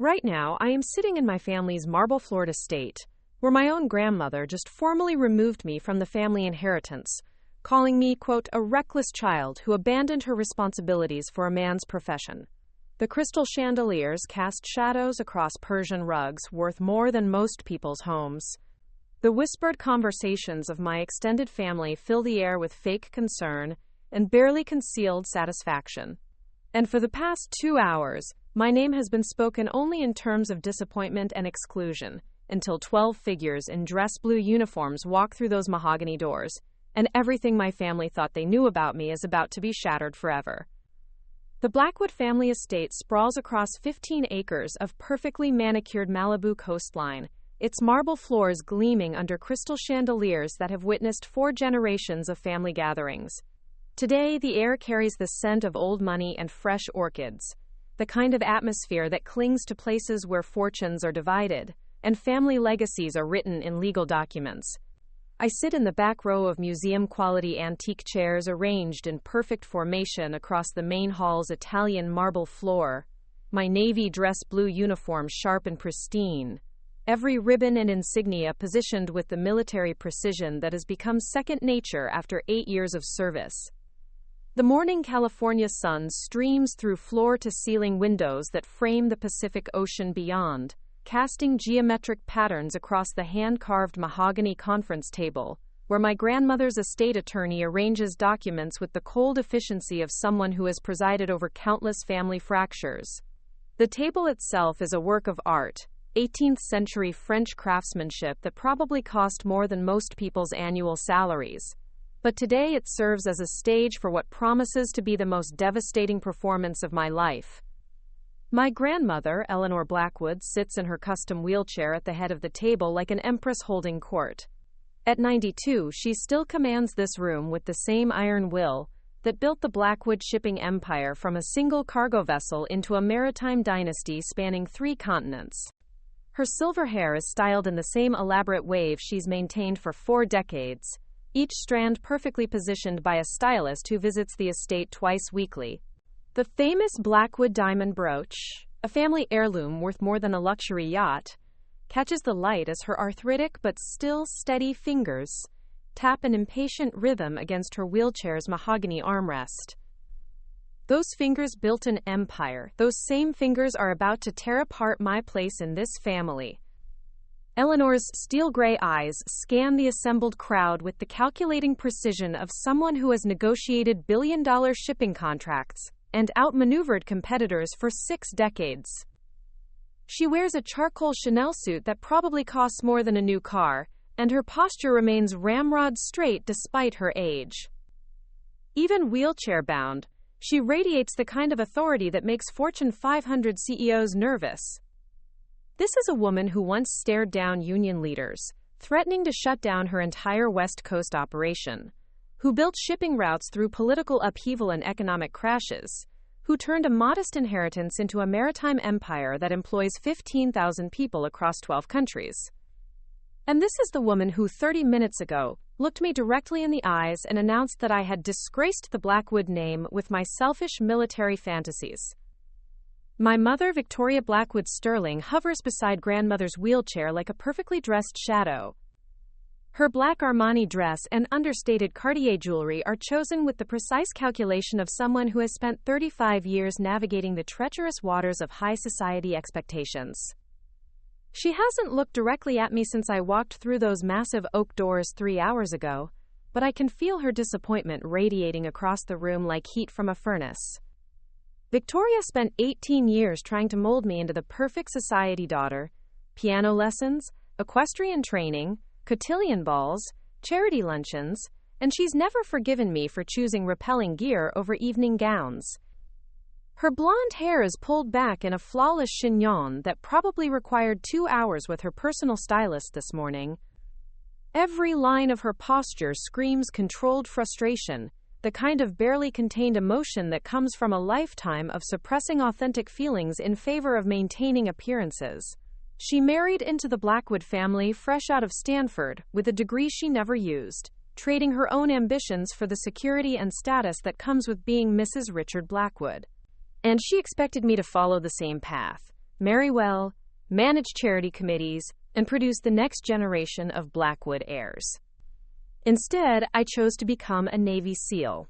Right now, I am sitting in my family's marble-floored estate, where my own grandmother just formally removed me from the family inheritance, calling me, quote, a reckless child who abandoned her responsibilities for a man's profession. The crystal chandeliers cast shadows across Persian rugs worth more than most people's homes. The whispered conversations of my extended family fill the air with fake concern and barely concealed satisfaction. And for the past 2 hours, my name has been spoken only in terms of disappointment and exclusion, until 12 figures in dress blue uniforms walk through those mahogany doors, and everything my family thought they knew about me is about to be shattered forever. The Blackwood family estate sprawls across 15 acres of perfectly manicured Malibu coastline, its marble floors gleaming under crystal chandeliers that have witnessed 4 generations of family gatherings. Today, the air carries the scent of old money and fresh orchids, the kind of atmosphere that clings to places where fortunes are divided and family legacies are written in legal documents. I sit in the back row of museum-quality antique chairs arranged in perfect formation across the main hall's Italian marble floor, my navy dress blue uniform sharp and pristine, every ribbon and insignia positioned with the military precision that has become second nature after 8 years of service. The morning California sun streams through floor-to-ceiling windows that frame the Pacific Ocean beyond, casting geometric patterns across the hand-carved mahogany conference table, where my grandmother's estate attorney arranges documents with the cold efficiency of someone who has presided over countless family fractures. The table itself is a work of art, 18th-century French craftsmanship that probably cost more than most people's annual salaries. But today it serves as a stage for what promises to be the most devastating performance of my life. My grandmother, Eleanor Blackwood, sits in her custom wheelchair at the head of the table like an empress holding court. At 92, she still commands this room with the same iron will that built the Blackwood shipping empire from a single cargo vessel into a maritime dynasty spanning 3 continents. Her silver hair is styled in the same elaborate wave she's maintained for 4 decades, each strand perfectly positioned by a stylist who visits the estate twice weekly. The famous Blackwood diamond brooch, a family heirloom worth more than a luxury yacht, catches the light as her arthritic but still steady fingers tap an impatient rhythm against her wheelchair's mahogany armrest. Those fingers built an empire. Those same fingers are about to tear apart my place in this family. Eleanor's steel-gray eyes scan the assembled crowd with the calculating precision of someone who has negotiated billion-dollar shipping contracts and outmaneuvered competitors for 6 decades. She wears a charcoal Chanel suit that probably costs more than a new car, and her posture remains ramrod straight despite her age. Even wheelchair-bound, she radiates the kind of authority that makes Fortune 500 CEOs nervous. This is a woman who once stared down union leaders, threatening to shut down her entire West Coast operation, who built shipping routes through political upheaval and economic crashes, who turned a modest inheritance into a maritime empire that employs 15,000 people across 12 countries. And this is the woman who 30 minutes ago looked me directly in the eyes and announced that I had disgraced the Blackwood name with my selfish military fantasies. My mother, Victoria Blackwood Sterling, hovers beside grandmother's wheelchair like a perfectly dressed shadow. Her black Armani dress and understated Cartier jewelry are chosen with the precise calculation of someone who has spent 35 years navigating the treacherous waters of high society expectations. She hasn't looked directly at me since I walked through those massive oak doors 3 hours ago, but I can feel her disappointment radiating across the room like heat from a furnace. Victoria spent 18 years trying to mold me into the perfect society daughter: piano lessons, equestrian training, cotillion balls, charity luncheons, and she's never forgiven me for choosing repelling gear over evening gowns. Her blonde hair is pulled back in a flawless chignon that probably required 2 hours with her personal stylist this morning. Every line of her posture screams controlled frustration, the kind of barely contained emotion that comes from a lifetime of suppressing authentic feelings in favor of maintaining appearances. She married into the Blackwood family fresh out of Stanford, with a degree she never used, trading her own ambitions for the security and status that comes with being Mrs. Richard Blackwood. And she expected me to follow the same path, marry well, manage charity committees, and produce the next generation of Blackwood heirs. Instead, I chose to become a Navy SEAL.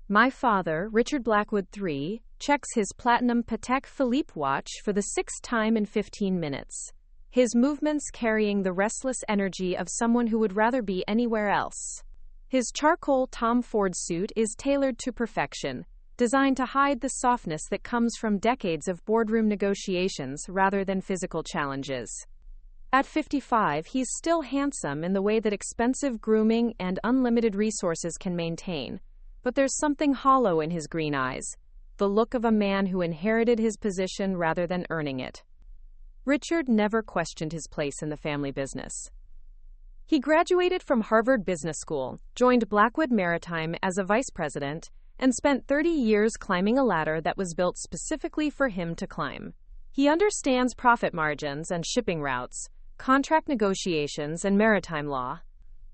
My father, Richard Blackwood III, checks his platinum Patek Philippe watch for the sixth time in 15 minutes. His movements carrying the restless energy of someone who would rather be anywhere else. His charcoal Tom Ford suit is tailored to perfection, designed to hide the softness that comes from decades of boardroom negotiations rather than physical challenges. At 55, he's still handsome in the way that expensive grooming and unlimited resources can maintain, but there's something hollow in his green eyes, the look of a man who inherited his position rather than earning it. Richard never questioned his place in the family business. He graduated from Harvard Business School, joined Blackwood Maritime as a vice president, and spent 30 years climbing a ladder that was built specifically for him to climb. He understands profit margins and shipping routes, contract negotiations, and maritime law.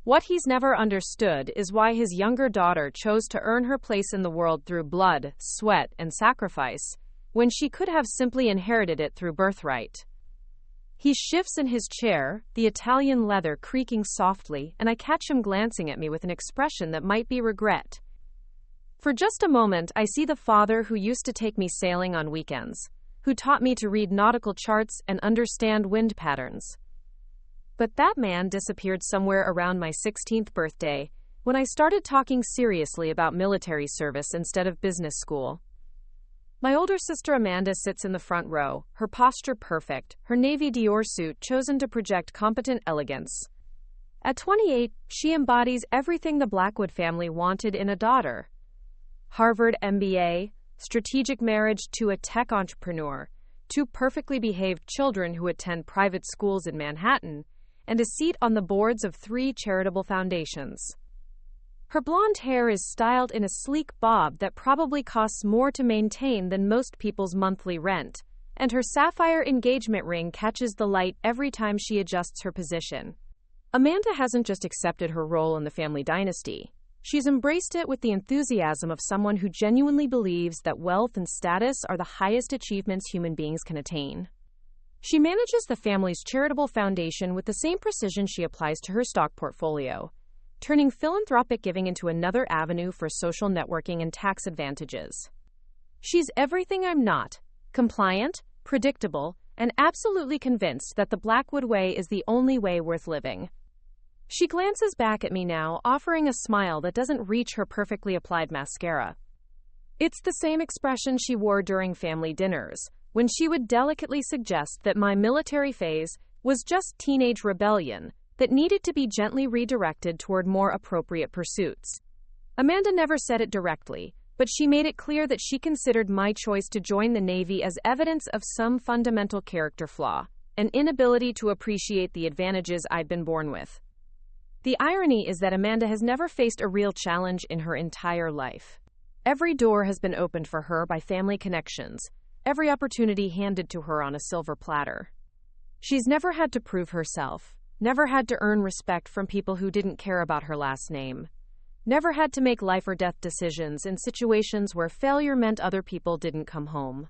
What he's never understood is why his younger daughter chose to earn her place in the world through blood, sweat, and sacrifice, when she could have simply inherited it through birthright. He shifts in his chair, the Italian leather creaking softly, and I catch him glancing at me with an expression that might be regret. For just a moment, I see the father who used to take me sailing on weekends, who taught me to read nautical charts and understand wind patterns. But that man disappeared somewhere around my 16th birthday, when I started talking seriously about military service instead of business school. My older sister Amanda sits in the front row, her posture perfect, her navy Dior suit chosen to project competent elegance. At 28, she embodies everything the Blackwood family wanted in a daughter. Harvard MBA, strategic marriage to a tech entrepreneur, 2 perfectly behaved children who attend private schools in Manhattan, and a seat on the boards of 3 charitable foundations. Her blonde hair is styled in a sleek bob that probably costs more to maintain than most people's monthly rent, and her sapphire engagement ring catches the light every time she adjusts her position. Amanda hasn't just accepted her role in the family dynasty. She's embraced it with the enthusiasm of someone who genuinely believes that wealth and status are the highest achievements human beings can attain. She manages the family's charitable foundation with the same precision she applies to her stock portfolio, turning philanthropic giving into another avenue for social networking and tax advantages. She's everything I'm not: compliant, predictable, and absolutely convinced that the Blackwood way is the only way worth living. She glances back at me now, offering a smile that doesn't reach her perfectly applied mascara. It's the same expression she wore during family dinners, when she would delicately suggest that my military phase was just teenage rebellion that needed to be gently redirected toward more appropriate pursuits. Amanda never said it directly, but she made it clear that she considered my choice to join the Navy as evidence of some fundamental character flaw, an inability to appreciate the advantages I'd been born with. The irony is that Amanda has never faced a real challenge in her entire life. Every door has been opened for her by family connections, every opportunity handed to her on a silver platter. She's never had to prove herself, never had to earn respect from people who didn't care about her last name, never had to make life or death decisions in situations where failure meant other people didn't come home.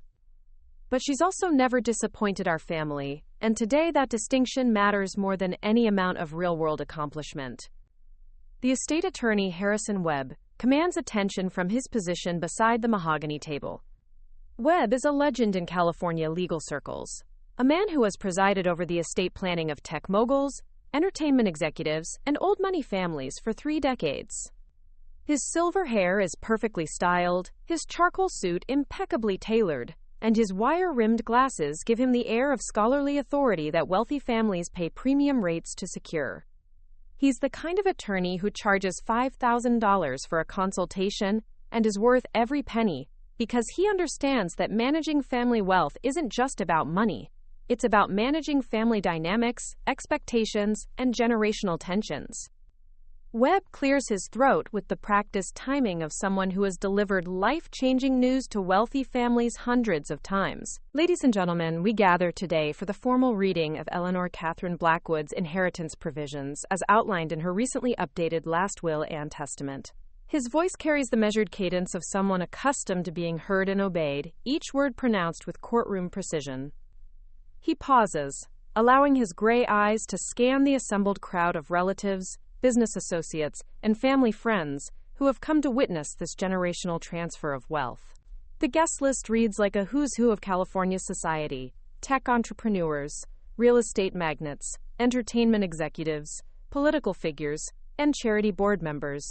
But she's also never disappointed our family, and today that distinction matters more than any amount of real-world accomplishment. The estate attorney Harrison Webb commands attention from his position beside the mahogany table. Webb is a legend in California legal circles, a man who has presided over the estate planning of tech moguls, entertainment executives, and old money families for 3 decades. His silver hair is perfectly styled, his charcoal suit impeccably tailored, and his wire-rimmed glasses give him the air of scholarly authority that wealthy families pay premium rates to secure. He's the kind of attorney who charges $5,000 for a consultation and is worth every penny, because he understands that managing family wealth isn't just about money. It's about managing family dynamics, expectations, and generational tensions. Webb clears his throat with the practiced timing of someone who has delivered life-changing news to wealthy families hundreds of times. Ladies and gentlemen, we gather today for the formal reading of Eleanor Catherine Blackwood's inheritance provisions as outlined in her recently updated last will and testament. His voice carries the measured cadence of someone accustomed to being heard and obeyed, each word pronounced with courtroom precision. He pauses, allowing his gray eyes to scan the assembled crowd of relatives, business associates, and family friends who have come to witness this generational transfer of wealth. The guest list reads like a who's who of California society: tech entrepreneurs, real estate magnates, entertainment executives, political figures, and charity board members.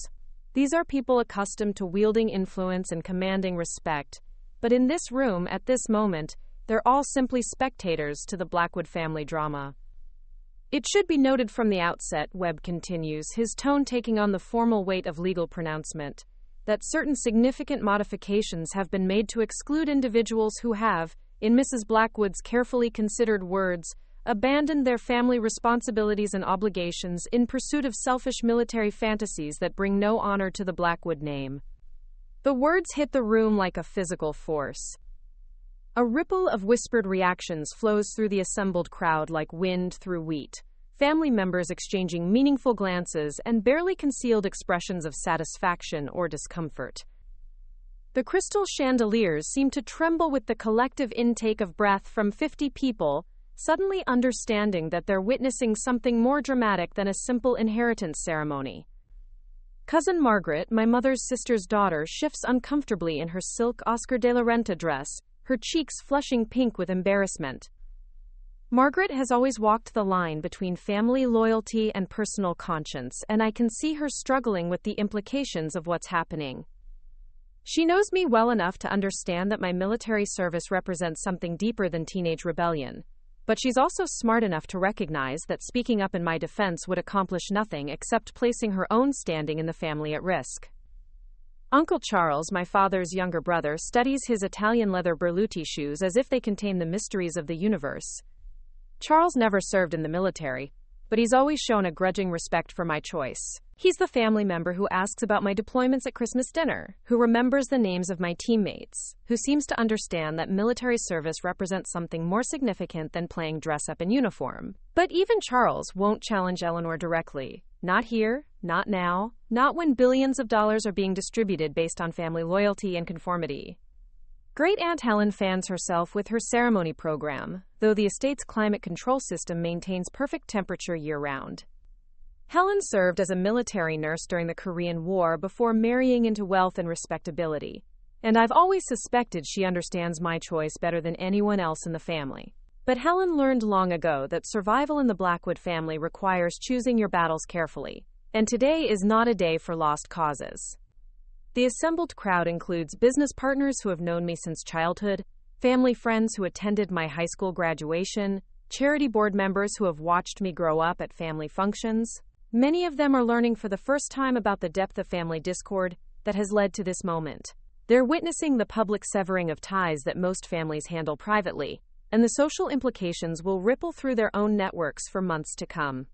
These are people accustomed to wielding influence and commanding respect, but in this room, at this moment, they're all simply spectators to the Blackwood family drama. It should be noted from the outset, Webb continues, his tone taking on the formal weight of legal pronouncement, that certain significant modifications have been made to exclude individuals who have, in Mrs. Blackwood's carefully considered words, abandoned their family responsibilities and obligations in pursuit of selfish military fantasies that bring no honor to the Blackwood name. The words hit the room like a physical force. A ripple of whispered reactions flows through the assembled crowd like wind through wheat, family members exchanging meaningful glances and barely concealed expressions of satisfaction or discomfort. The crystal chandeliers seem to tremble with the collective intake of breath from 50 people, suddenly understanding that they're witnessing something more dramatic than a simple inheritance ceremony. Cousin Margaret, my mother's sister's daughter, shifts uncomfortably in her silk Oscar de la Renta dress, her cheeks flushing pink with embarrassment. Margaret has always walked the line between family loyalty and personal conscience, and I can see her struggling with the implications of what's happening. She knows me well enough to understand that my military service represents something deeper than teenage rebellion, but she's also smart enough to recognize that speaking up in my defense would accomplish nothing except placing her own standing in the family at risk. Uncle Charles, my father's younger brother, studies his Italian leather Berluti shoes as if they contain the mysteries of the universe. Charles never served in the military, but he's always shown a grudging respect for my choice. He's the family member who asks about my deployments at Christmas dinner, who remembers the names of my teammates, who seems to understand that military service represents something more significant than playing dress-up in uniform. But even Charles won't challenge Eleanor directly. Not here, not now, not when billions of dollars are being distributed based on family loyalty and conformity. Great Aunt Helen fans herself with her ceremony program, though the estate's climate control system maintains perfect temperature year-round. Helen served as a military nurse during the Korean War before marrying into wealth and respectability, and I've always suspected she understands my choice better than anyone else in the family. But Helen learned long ago that survival in the Blackwood family requires choosing your battles carefully, and today is not a day for lost causes. The assembled crowd includes business partners who have known me since childhood, family friends who attended my high school graduation, charity board members who have watched me grow up at family functions. Many of them are learning for the first time about the depth of family discord that has led to this moment. They're witnessing the public severing of ties that most families handle privately, and the social implications will ripple through their own networks for months to come.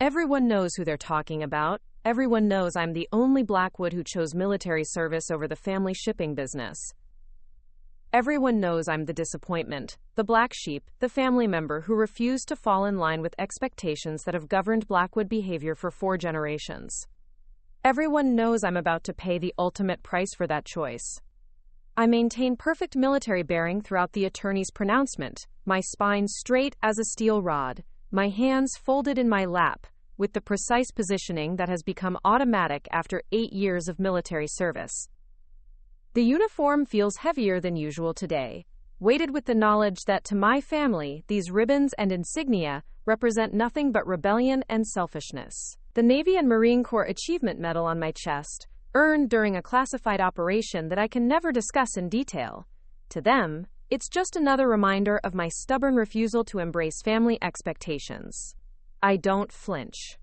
Everyone knows who they're talking about. Everyone knows I'm the only Blackwood who chose military service over the family shipping business. Everyone knows I'm the disappointment, the black sheep, the family member who refused to fall in line with expectations that have governed Blackwood behavior for 4 generations. Everyone knows I'm about to pay the ultimate price for that choice. I maintain perfect military bearing throughout the attorney's pronouncement, my spine straight as a steel rod, my hands folded in my lap, with the precise positioning that has become automatic after 8 years of military service. The uniform feels heavier than usual today, weighted with the knowledge that to my family, these ribbons and insignia represent nothing but rebellion and selfishness. The Navy and Marine Corps Achievement Medal on my chest, earned during a classified operation that I can never discuss in detail. To them, it's just another reminder of my stubborn refusal to embrace family expectations. I don't flinch.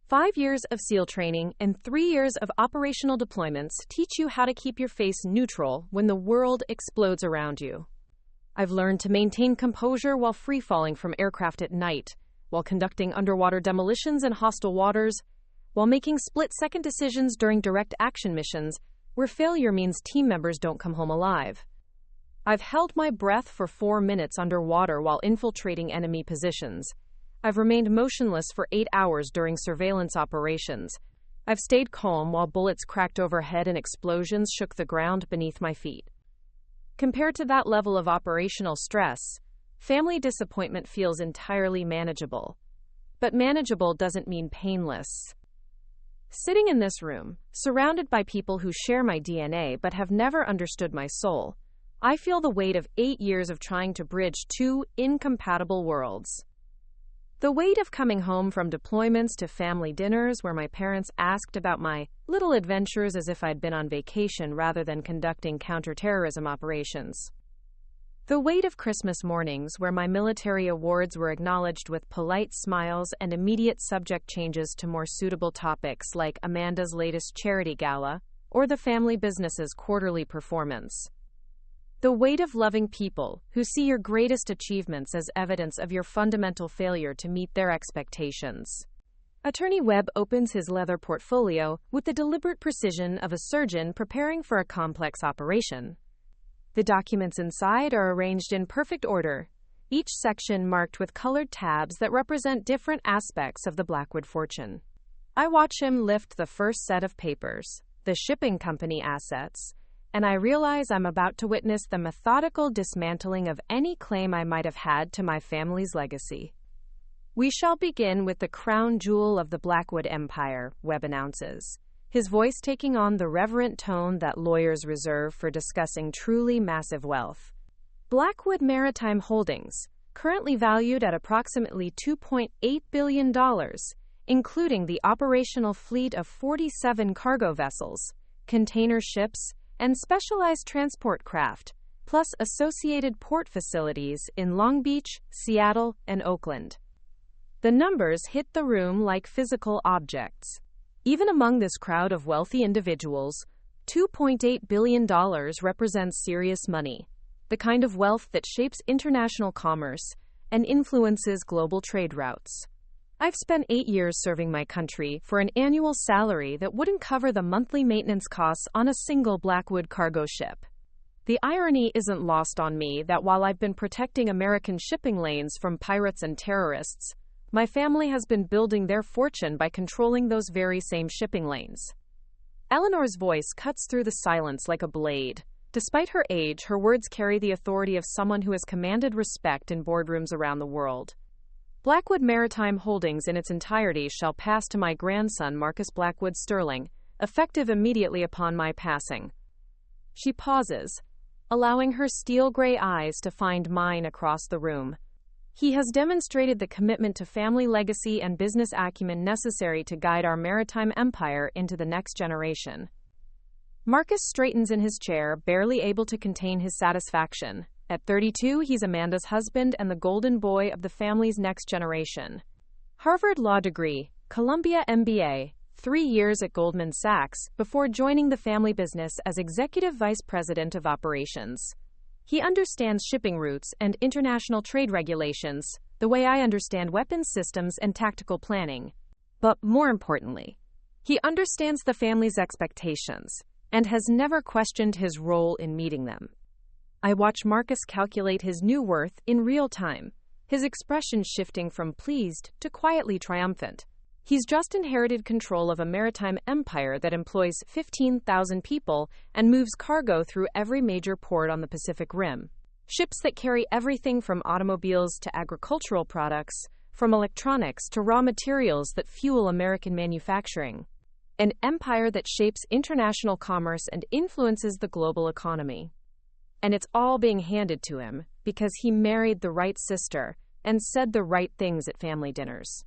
5 years of SEAL training and 3 years of operational deployments teach you how to keep your face neutral when the world explodes around you. I've learned to maintain composure while free-falling from aircraft at night, while conducting underwater demolitions in hostile waters, while making split-second decisions during direct action missions where failure means team members don't come home alive. I've held my breath for 4 minutes underwater while infiltrating enemy positions. I've remained motionless for 8 hours during surveillance operations. I've stayed calm while bullets cracked overhead and explosions shook the ground beneath my feet. Compared to that level of operational stress, family disappointment feels entirely manageable. But manageable doesn't mean painless. Sitting in this room, surrounded by people who share my DNA but have never understood my soul, I feel the weight of 8 years of trying to bridge two incompatible worlds. The weight of coming home from deployments to family dinners where my parents asked about my little adventures as if I'd been on vacation rather than conducting counterterrorism operations. The weight of Christmas mornings where my military awards were acknowledged with polite smiles and immediate subject changes to more suitable topics like Amanda's latest charity gala or the family business's quarterly performance. The weight of loving people who see your greatest achievements as evidence of your fundamental failure to meet their expectations. Attorney Webb opens his leather portfolio with the deliberate precision of a surgeon preparing for a complex operation. The documents inside are arranged in perfect order, each section marked with colored tabs that represent different aspects of the Blackwood fortune. I watch him lift the first set of papers, the shipping company assets, and I realize I'm about to witness the methodical dismantling of any claim I might have had to my family's legacy. We shall begin with the crown jewel of the Blackwood Empire, Webb announces, his voice taking on the reverent tone that lawyers reserve for discussing truly massive wealth. Blackwood Maritime Holdings, currently valued at approximately $2.8 billion, including the operational fleet of 47 cargo vessels, container ships, and specialized transport craft, plus associated port facilities in Long Beach, Seattle, and Oakland. The numbers hit the room like physical objects. Even among this crowd of wealthy individuals, $2.8 billion represents serious money, the kind of wealth that shapes international commerce and influences global trade routes. I've spent 8 years serving my country for an annual salary that wouldn't cover the monthly maintenance costs on a single Blackwood cargo ship. The irony isn't lost on me that while I've been protecting American shipping lanes from pirates and terrorists, my family has been building their fortune by controlling those very same shipping lanes. Eleanor's voice cuts through the silence like a blade. Despite her age, her words carry the authority of someone who has commanded respect in boardrooms around the world. Blackwood Maritime Holdings in its entirety shall pass to my grandson Marcus Blackwood Sterling, effective immediately upon my passing. She pauses, allowing her steel-gray eyes to find mine across the room. He has demonstrated the commitment to family legacy and business acumen necessary to guide our maritime empire into the next generation. Marcus straightens in his chair, barely able to contain his satisfaction. At 32, he's Amanda's husband and the golden boy of the family's next generation. Harvard Law degree, Columbia MBA, 3 years at Goldman Sachs before joining the family business as Executive Vice President of Operations. He understands shipping routes and international trade regulations, the way I understand weapons systems and tactical planning. But more importantly, he understands the family's expectations and has never questioned his role in meeting them. I watch Marcus calculate his new worth in real time, his expression shifting from pleased to quietly triumphant. He's just inherited control of a maritime empire that employs 15,000 people and moves cargo through every major port on the Pacific Rim. Ships that carry everything from automobiles to agricultural products, from electronics to raw materials that fuel American manufacturing. An empire that shapes international commerce and influences the global economy. And it's all being handed to him because he married the right sister and said the right things at family dinners.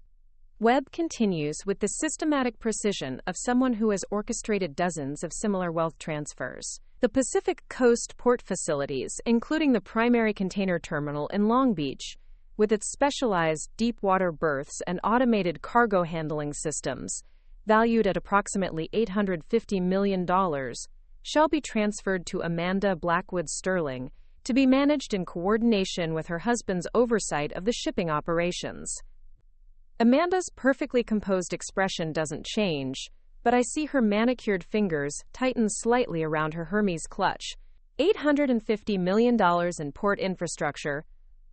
Webb continues with the systematic precision of someone who has orchestrated dozens of similar wealth transfers. The Pacific Coast port facilities, including the primary container terminal in Long Beach, with its specialized deep-water berths and automated cargo handling systems, valued at approximately $850 million, shall be transferred to Amanda Blackwood Sterling to be managed in coordination with her husband's oversight of the shipping operations. Amanda's perfectly composed expression doesn't change, but I see her manicured fingers tighten slightly around her Hermes clutch. $850 million in port infrastructure,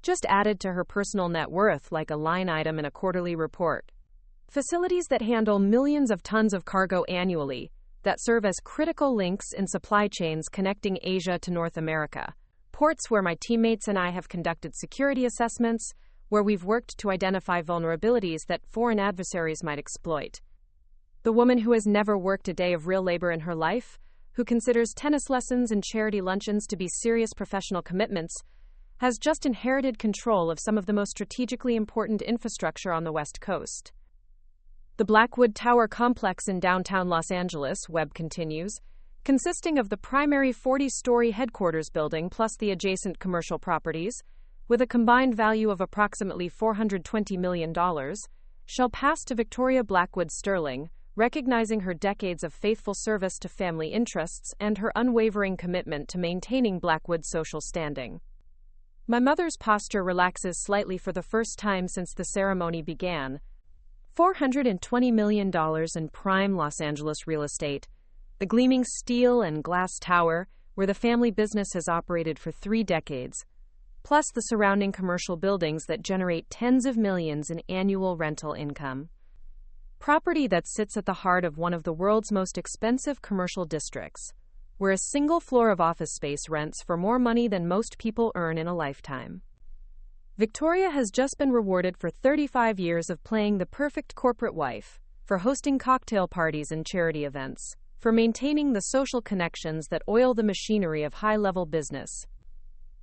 just added to her personal net worth like a line item in a quarterly report. Facilities that handle millions of tons of cargo annually, that serve as critical links in supply chains connecting Asia to North America. ports where my teammates and I have conducted security assessments, where we've worked to identify vulnerabilities that foreign adversaries might exploit. The woman who has never worked a day of real labor in her life, who considers tennis lessons and charity luncheons to be serious professional commitments, has just inherited control of some of the most strategically important infrastructure on the West Coast. The Blackwood Tower complex in downtown Los Angeles, Webb continues, consisting of the primary 40-story headquarters building plus the adjacent commercial properties, with a combined value of approximately $420 million, shall pass to Victoria Blackwood Sterling, recognizing her decades of faithful service to family interests and her unwavering commitment to maintaining Blackwood's social standing. My mother's posture relaxes slightly for the first time since the ceremony began. $420 million in prime Los Angeles real estate, the gleaming steel and glass tower, where the family business has operated for 3 decades, plus the surrounding commercial buildings that generate tens of millions in annual rental income. Property that sits at the heart of one of the world's most expensive commercial districts, where a single floor of office space rents for more money than most people earn in a lifetime. Victoria has just been rewarded for 35 years of playing the perfect corporate wife, for hosting cocktail parties and charity events, for maintaining the social connections that oil the machinery of high-level business.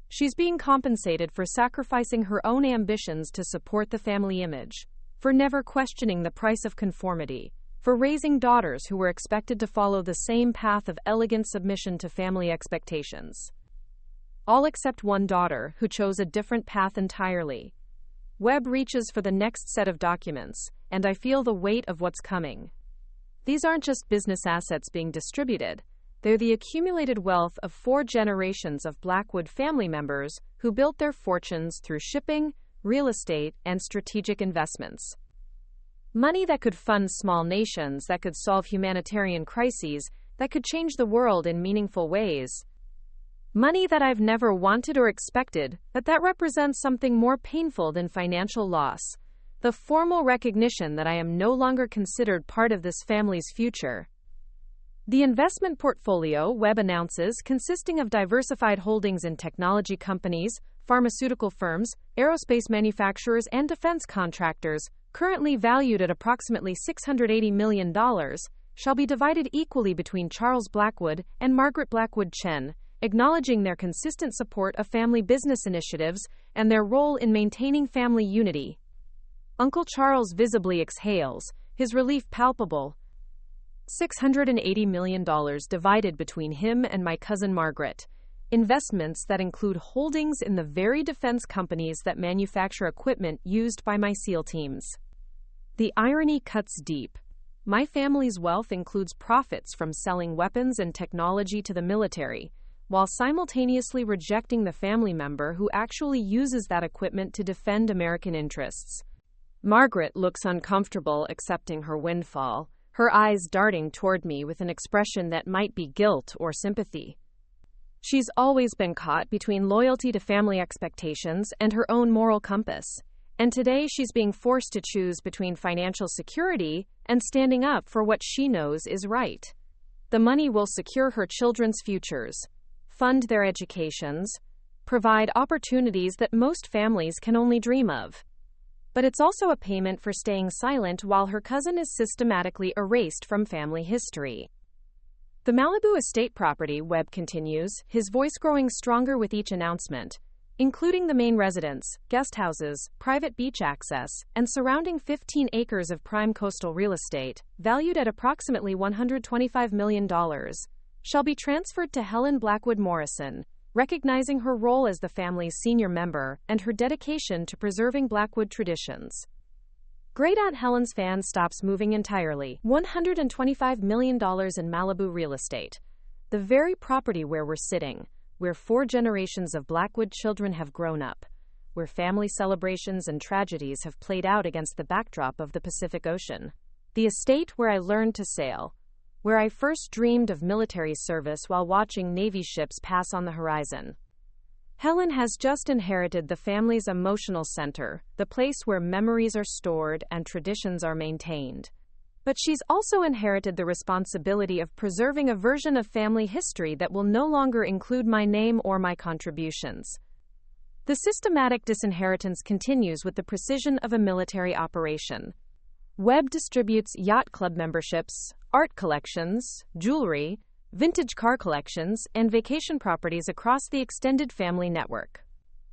She's being compensated for sacrificing her own ambitions to support the family image, for never questioning the price of conformity, for raising daughters who were expected to follow the same path of elegant submission to family expectations. All except one daughter, who chose a different path entirely. Webb reaches for the next set of documents, and I feel the weight of what's coming. These aren't just business assets being distributed. They're the accumulated wealth of 4 generations of Blackwood family members who built their fortunes through shipping, real estate, and strategic investments. Money that could fund small nations, that could solve humanitarian crises, that could change the world in meaningful ways. Money that I've never wanted or expected, but that represents something more painful than financial loss: the formal recognition that I am no longer considered part of this family's future. The investment portfolio, Webb announces, consisting of diversified holdings in technology companies, pharmaceutical firms, aerospace manufacturers, and defense contractors, currently valued at approximately $680 million, shall be divided equally between Charles Blackwood and Margaret Blackwood Chen, acknowledging their consistent support of family business initiatives and their role in maintaining family unity. Uncle Charles visibly exhales, his relief palpable. $680 million divided between him and my cousin Margaret. Investments that include holdings in the very defense companies that manufacture equipment used by my SEAL teams. The irony cuts deep. My family's wealth includes profits from selling weapons and technology to the military, while simultaneously rejecting the family member who actually uses that equipment to defend American interests. Margaret looks uncomfortable accepting her windfall, her eyes darting toward me with an expression that might be guilt or sympathy. She's always been caught between loyalty to family expectations and her own moral compass, and today she's being forced to choose between financial security and standing up for what she knows is right. The money will secure her children's futures, fund their educations, provide opportunities that most families can only dream of. But it's also a payment for staying silent while her cousin is systematically erased from family history. The Malibu estate property, Webb continues, his voice growing stronger with each announcement, including the main residence, guest houses, private beach access, and surrounding 15 acres of prime coastal real estate, valued at approximately $125 million, shall be transferred to Helen Blackwood Morrison, recognizing her role as the family's senior member and her dedication to preserving Blackwood traditions. Great Aunt Helen's fan stops moving entirely. $125 million in Malibu real estate. The very property where we're sitting, where 4 generations of Blackwood children have grown up, where family celebrations and tragedies have played out against the backdrop of the Pacific Ocean. The estate where I learned to sail, where I first dreamed of military service while watching Navy ships pass on the horizon. Helen has just inherited the family's emotional center, the place where memories are stored and traditions are maintained. But she's also inherited the responsibility of preserving a version of family history that will no longer include my name or my contributions. The systematic disinheritance continues with the precision of a military operation. Webb distributes yacht club memberships, art collections, jewelry, vintage car collections, and vacation properties across the extended family network.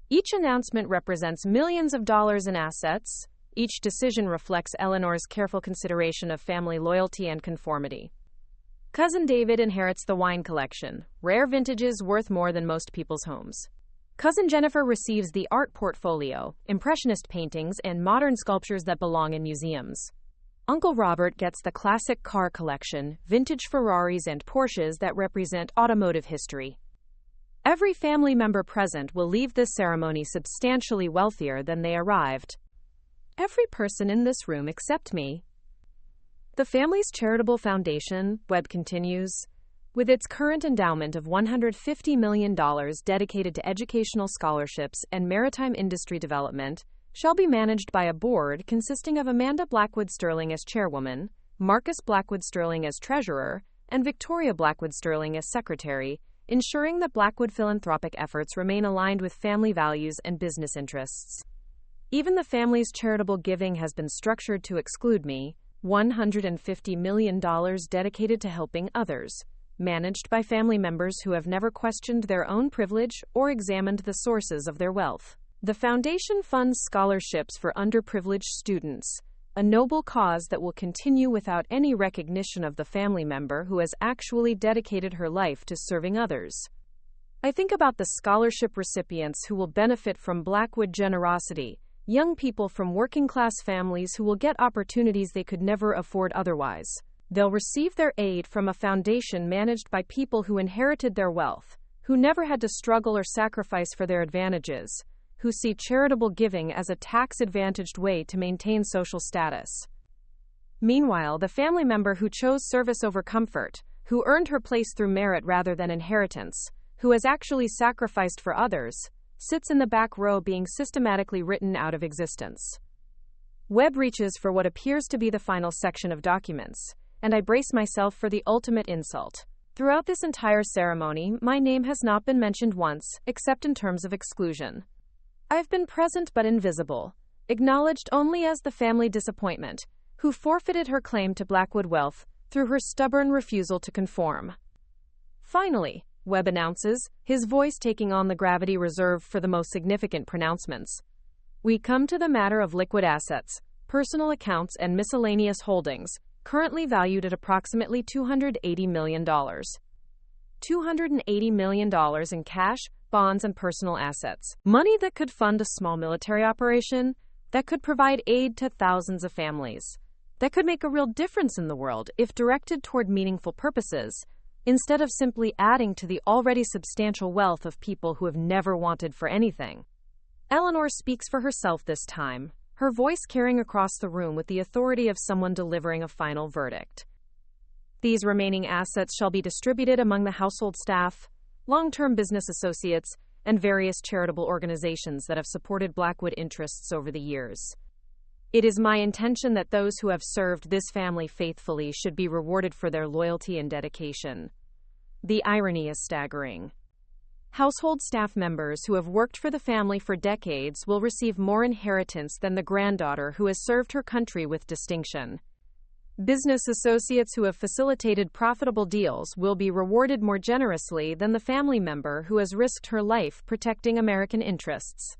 Each announcement represents millions of dollars in assets. Each decision reflects Eleanor's careful consideration of family loyalty and conformity. Cousin David inherits the wine collection, rare vintages worth more than most people's homes. Cousin Jennifer receives the art portfolio, impressionist paintings, and modern sculptures that belong in museums. Uncle Robert gets the classic car collection, vintage Ferraris and Porsches that represent automotive history. Every family member present will leave this ceremony substantially wealthier than they arrived. Every person in this room except me. The family's charitable foundation, Webb continues, with its current endowment of $150 million dedicated to educational scholarships and maritime industry development, shall be managed by a board consisting of Amanda Blackwood Sterling as chairwoman, Marcus Blackwood Sterling as treasurer, and Victoria Blackwood Sterling as secretary, ensuring that Blackwood philanthropic efforts remain aligned with family values and business interests. Even the family's charitable giving has been structured to exclude me, $150 million dedicated to helping others, managed by family members who have never questioned their own privilege or examined the sources of their wealth. The foundation funds scholarships for underprivileged students, a noble cause that will continue without any recognition of the family member who has actually dedicated her life to serving others. I think about the scholarship recipients who will benefit from Blackwood generosity, young people from working-class families who will get opportunities they could never afford otherwise. They'll receive their aid from a foundation managed by people who inherited their wealth, who never had to struggle or sacrifice for their advantages, who see charitable giving as a tax-advantaged way to maintain social status. Meanwhile, the family member who chose service over comfort, who earned her place through merit rather than inheritance, who has actually sacrificed for others, sits in the back row being systematically written out of existence. Webb reaches for what appears to be the final section of documents, and I brace myself for the ultimate insult. Throughout this entire ceremony, my name has not been mentioned once, except in terms of exclusion. I've been present but invisible, acknowledged only as the family disappointment, who forfeited her claim to Blackwood wealth through her stubborn refusal to conform. Finally, Webb announces, his voice taking on the gravity reserved for the most significant pronouncements. We come to the matter of liquid assets, personal accounts, and miscellaneous holdings, currently valued at approximately $280 million. $280 million in cash, bonds, and personal assets. Money that could fund a small military operation, that could provide aid to thousands of families, that could make a real difference in the world if directed toward meaningful purposes, instead of simply adding to the already substantial wealth of people who have never wanted for anything. Eleanor speaks for herself this time, her voice carrying across the room with the authority of someone delivering a final verdict. These remaining assets shall be distributed among the household staff, long-term business associates, and various charitable organizations that have supported Blackwood interests over the years. It is my intention that those who have served this family faithfully should be rewarded for their loyalty and dedication. The irony is staggering. Household staff members who have worked for the family for decades will receive more inheritance than the granddaughter who has served her country with distinction. Business associates who have facilitated profitable deals will be rewarded more generously than the family member who has risked her life protecting American interests.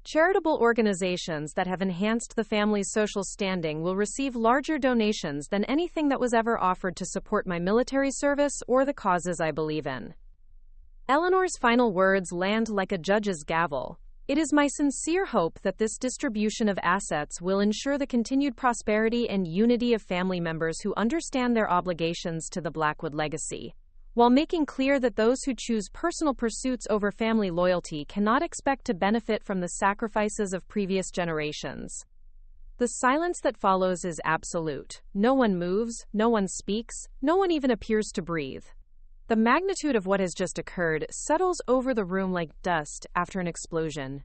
Charitable organizations that have enhanced the family's social standing will receive larger donations than anything that was ever offered to support my military service or the causes I believe in. Eleanor's final words land like a judge's gavel. It is my sincere hope that this distribution of assets will ensure the continued prosperity and unity of family members who understand their obligations to the Blackwood legacy, while making clear that those who choose personal pursuits over family loyalty cannot expect to benefit from the sacrifices of previous generations. The silence that follows is absolute. No one moves, no one speaks, no one even appears to breathe. The magnitude of what has just occurred settles over the room like dust after an explosion.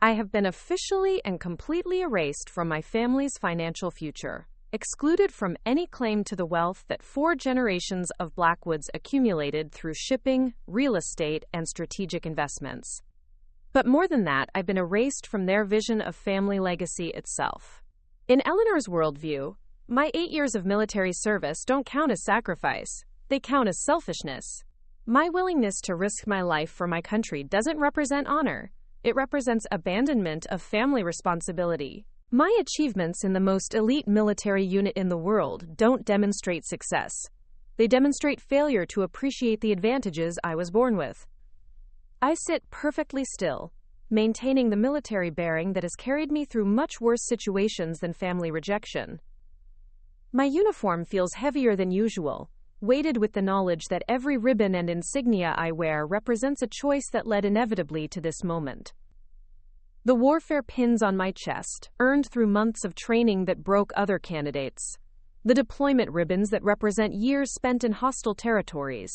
I have been officially and completely erased from my family's financial future. excluded from any claim to the wealth that 4 generations of Blackwoods accumulated through shipping, real estate, and strategic investments. But more than that, I've been erased from their vision of family legacy itself. In Eleanor's worldview, my 8 years of military service don't count as sacrifice, they count as selfishness. My willingness to risk my life for my country doesn't represent honor, it represents abandonment of family responsibility. My achievements in the most elite military unit in the world don't demonstrate success. They demonstrate failure to appreciate the advantages I was born with. I sit perfectly still, maintaining the military bearing that has carried me through much worse situations than family rejection. My uniform feels heavier than usual, weighted with the knowledge that every ribbon and insignia I wear represents a choice that led inevitably to this moment. The warfare pins on my chest, earned through months of training that broke other candidates. The deployment ribbons that represent years spent in hostile territories.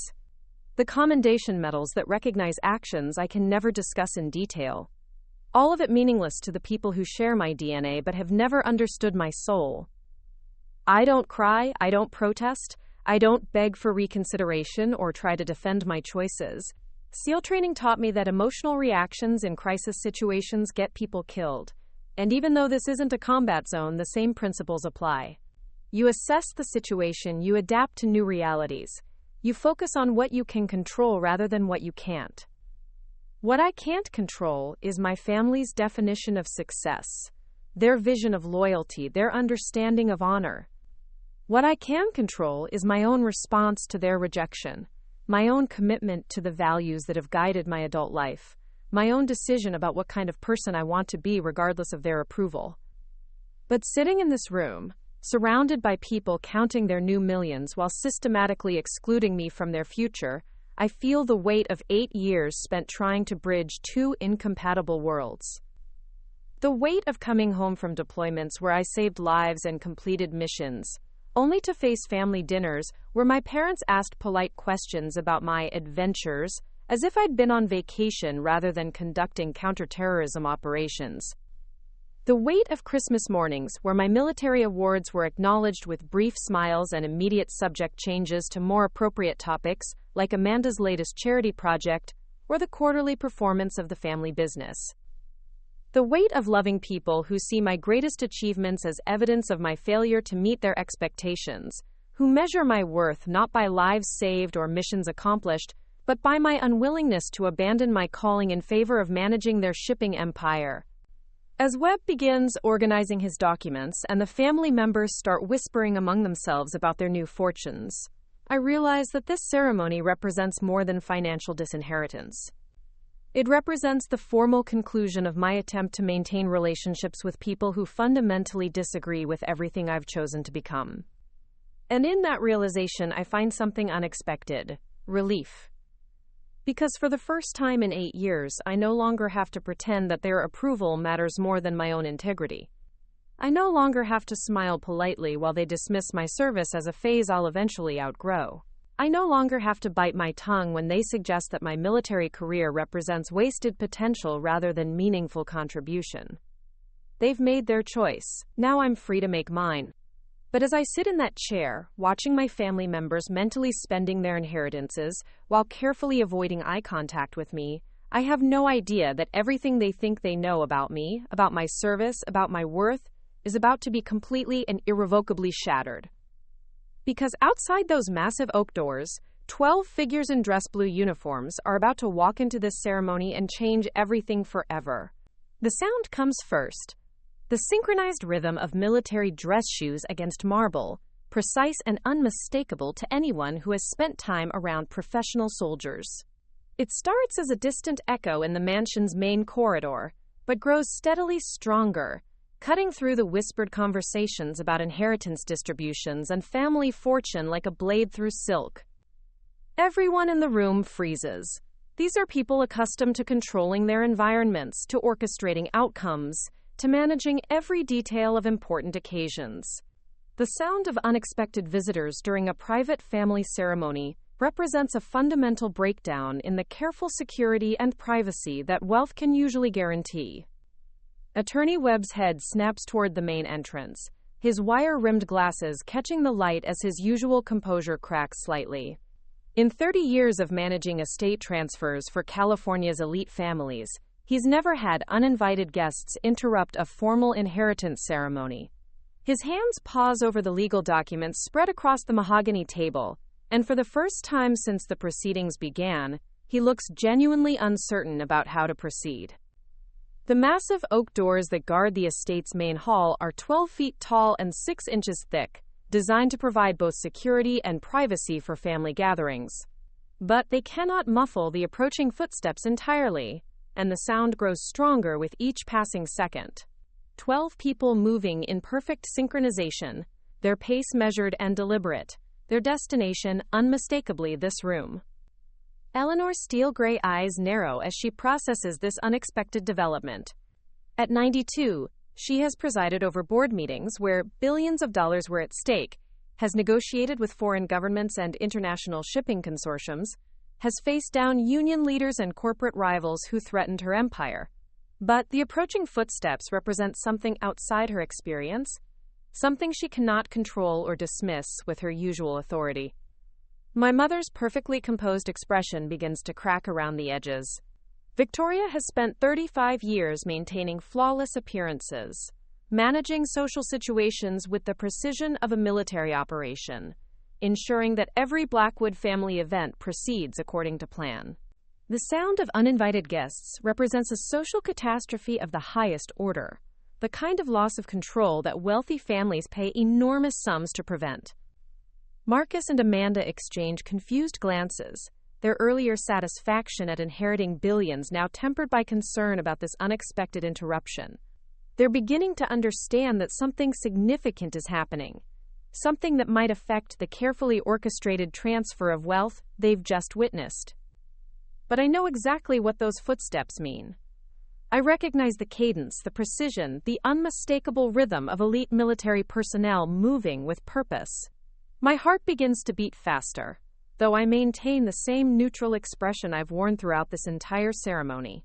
The commendation medals that recognize actions I can never discuss in detail. All of it meaningless to the people who share my DNA but have never understood my soul. I don't cry, I don't protest, I don't beg for reconsideration or try to defend my choices. SEAL training taught me that emotional reactions in crisis situations get people killed. And even though this isn't a combat zone, the same principles apply. You assess the situation, you adapt to new realities. You focus on what you can control rather than what you can't. What I can't control is my family's definition of success, their vision of loyalty, their understanding of honor. What I can control is my own response to their rejection. My own commitment to the values that have guided my adult life, my own decision about what kind of person I want to be regardless of their approval. But sitting in this room, surrounded by people counting their new millions while systematically excluding me from their future, I feel the weight of 8 years spent trying to bridge 2 incompatible worlds. The weight of coming home from deployments where I saved lives and completed missions, only to face family dinners where my parents asked polite questions about my adventures, as if I'd been on vacation rather than conducting counterterrorism operations. The weight of Christmas mornings where my military awards were acknowledged with brief smiles and immediate subject changes to more appropriate topics, like Amanda's latest charity project, or the quarterly performance of the family business. The weight of loving people who see my greatest achievements as evidence of my failure to meet their expectations, who measure my worth not by lives saved or missions accomplished, but by my unwillingness to abandon my calling in favor of managing their shipping empire. As Webb begins organizing his documents and the family members start whispering among themselves about their new fortunes, I realize that this ceremony represents more than financial disinheritance. It represents the formal conclusion of my attempt to maintain relationships with people who fundamentally disagree with everything I've chosen to become. And in that realization, I find something unexpected: relief. Because for the first time in 8 years, I no longer have to pretend that their approval matters more than my own integrity. I no longer have to smile politely while they dismiss my service as a phase I'll eventually outgrow. I no longer have to bite my tongue when they suggest that my military career represents wasted potential rather than meaningful contribution. They've made their choice. Now I'm free to make mine. But as I sit in that chair, watching my family members mentally spending their inheritances while carefully avoiding eye contact with me, I have no idea that everything they think they know about me, about my service, about my worth, is about to be completely and irrevocably shattered. Because outside those massive oak doors, 12 figures in dress blue uniforms are about to walk into this ceremony and change everything forever. The sound comes first. The synchronized rhythm of military dress shoes against marble, precise and unmistakable to anyone who has spent time around professional soldiers. It starts as a distant echo in the mansion's main corridor, but grows steadily stronger, cutting through the whispered conversations about inheritance distributions and family fortune like a blade through silk. Everyone in the room freezes. These are people accustomed to controlling their environments, to orchestrating outcomes, to managing every detail of important occasions. The sound of unexpected visitors during a private family ceremony represents a fundamental breakdown in the careful security and privacy that wealth can usually guarantee. Attorney Webb's head snaps toward the main entrance. his wire-rimmed glasses catching the light as his usual composure cracks slightly. In 30 years of managing estate transfers for California's elite families, he's never had uninvited guests interrupt a formal inheritance ceremony. His hands pause over the legal documents spread across the mahogany table, and for the first time since the proceedings began, he looks genuinely uncertain about how to proceed. The massive oak doors that guard the estate's main hall are 12 feet tall and 6 inches thick, designed to provide both security and privacy for family gatherings. But they cannot muffle the approaching footsteps entirely, and the sound grows stronger with each passing second. 12 people moving in perfect synchronization, their pace measured and deliberate, their destination unmistakably this room. Eleanor's steel-gray eyes narrow as she processes this unexpected development. At 92, she has presided over board meetings where billions of dollars were at stake, has negotiated with foreign governments and international shipping consortiums, has faced down union leaders and corporate rivals who threatened her empire. But the approaching footsteps represent something outside her experience, something she cannot control or dismiss with her usual authority. My mother's perfectly composed expression begins to crack around the edges. Victoria has spent 35 years maintaining flawless appearances, managing social situations with the precision of a military operation, ensuring that every Blackwood family event proceeds according to plan. The sound of uninvited guests represents a social catastrophe of the highest order, the kind of loss of control that wealthy families pay enormous sums to prevent. Marcus and Amanda exchange confused glances, their earlier satisfaction at inheriting billions now tempered by concern about this unexpected interruption. They're beginning to understand that something significant is happening, something that might affect the carefully orchestrated transfer of wealth they've just witnessed. But I know exactly what those footsteps mean. I recognize the cadence, the precision, the unmistakable rhythm of elite military personnel moving with purpose. My heart begins to beat faster, though I maintain the same neutral expression I've worn throughout this entire ceremony.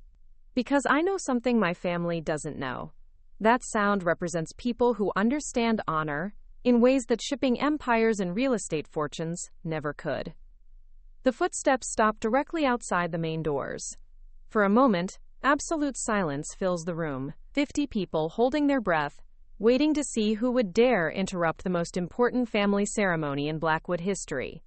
Because I know something my family doesn't know. That sound represents people who understand honor in ways that shipping empires and real estate fortunes never could. The footsteps stop directly outside the main doors. For a moment, absolute silence fills the room, 50 people holding their breath, waiting to see who would dare interrupt the most important family ceremony in Blackwood history.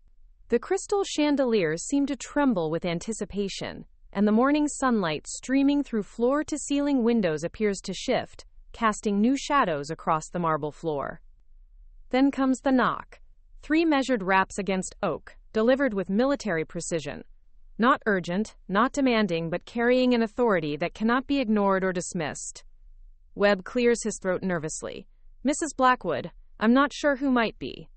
The crystal chandeliers seem to tremble with anticipation, and the morning sunlight streaming through floor-to-ceiling windows appears to shift, casting new shadows across the marble floor. Then comes the knock. 3 measured raps against oak, delivered with military precision. Not urgent, not demanding, but carrying an authority that cannot be ignored or dismissed. Webb clears his throat nervously. "Mrs. Blackwood, I'm not sure who might be."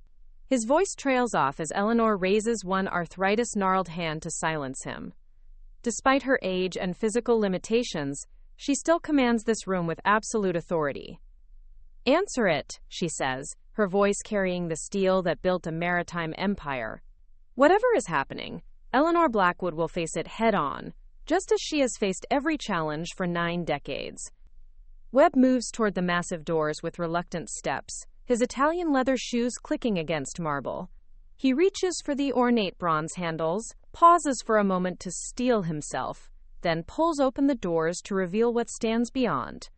His voice trails off as Eleanor raises one arthritis-gnarled hand to silence him. Despite her age and physical limitations, she still commands this room with absolute authority. "Answer it," she says, her voice carrying the steel that built a maritime empire. Whatever is happening, Eleanor Blackwood will face it head-on, just as she has faced every challenge for 9 decades. Webb moves toward the massive doors with reluctant steps, his Italian leather shoes clicking against marble. He reaches for the ornate bronze handles, pauses for a moment to steel himself, then pulls open the doors to reveal what stands beyond.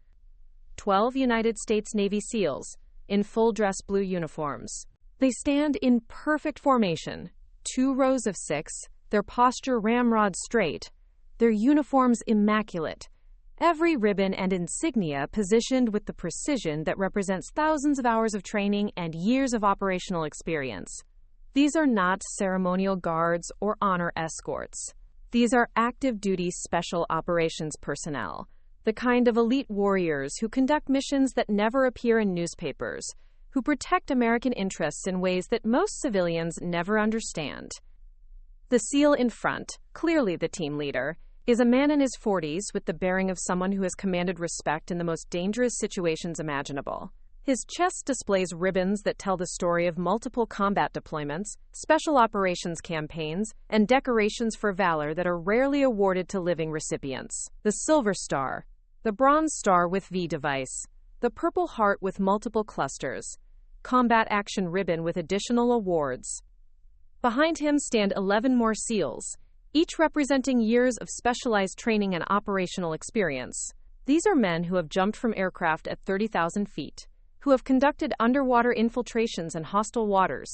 12 United States Navy SEALs, in full dress blue uniforms. They stand in perfect formation, 2 rows of 6, their posture ramrod straight, their uniforms immaculate, every ribbon and insignia positioned with the precision that represents thousands of hours of training and years of operational experience. These are not ceremonial guards or honor escorts. These are active-duty special operations personnel, the kind of elite warriors who conduct missions that never appear in newspapers, who protect American interests in ways that most civilians never understand. The SEAL in front, clearly the team leader, is a man in his 40s with the bearing of someone who has commanded respect in the most dangerous situations imaginable. His chest displays ribbons that tell the story of multiple combat deployments, special operations campaigns, and decorations for valor that are rarely awarded to living recipients. The Silver Star, the Bronze Star with V device, the Purple Heart with multiple clusters, combat action ribbon with additional awards. Behind him stand 11 more SEALs, each representing years of specialized training and operational experience. These are men who have jumped from aircraft at 30,000 feet, who have conducted underwater infiltrations in hostile waters,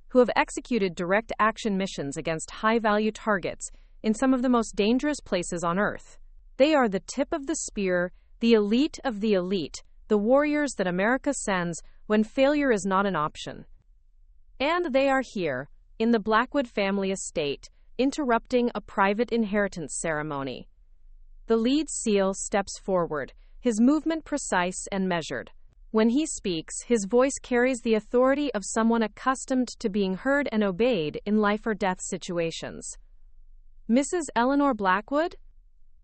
who have executed direct action missions against high-value targets in some of the most dangerous places on Earth. They are the tip of the spear, the elite of the elite, the warriors that America sends when failure is not an option. And they are here, in the Blackwood family estate, interrupting a private inheritance ceremony. The lead SEAL steps forward, his movement precise and measured. When he speaks, his voice carries the authority of someone accustomed to being heard and obeyed in life-or-death situations. Mrs. Eleanor Blackwood?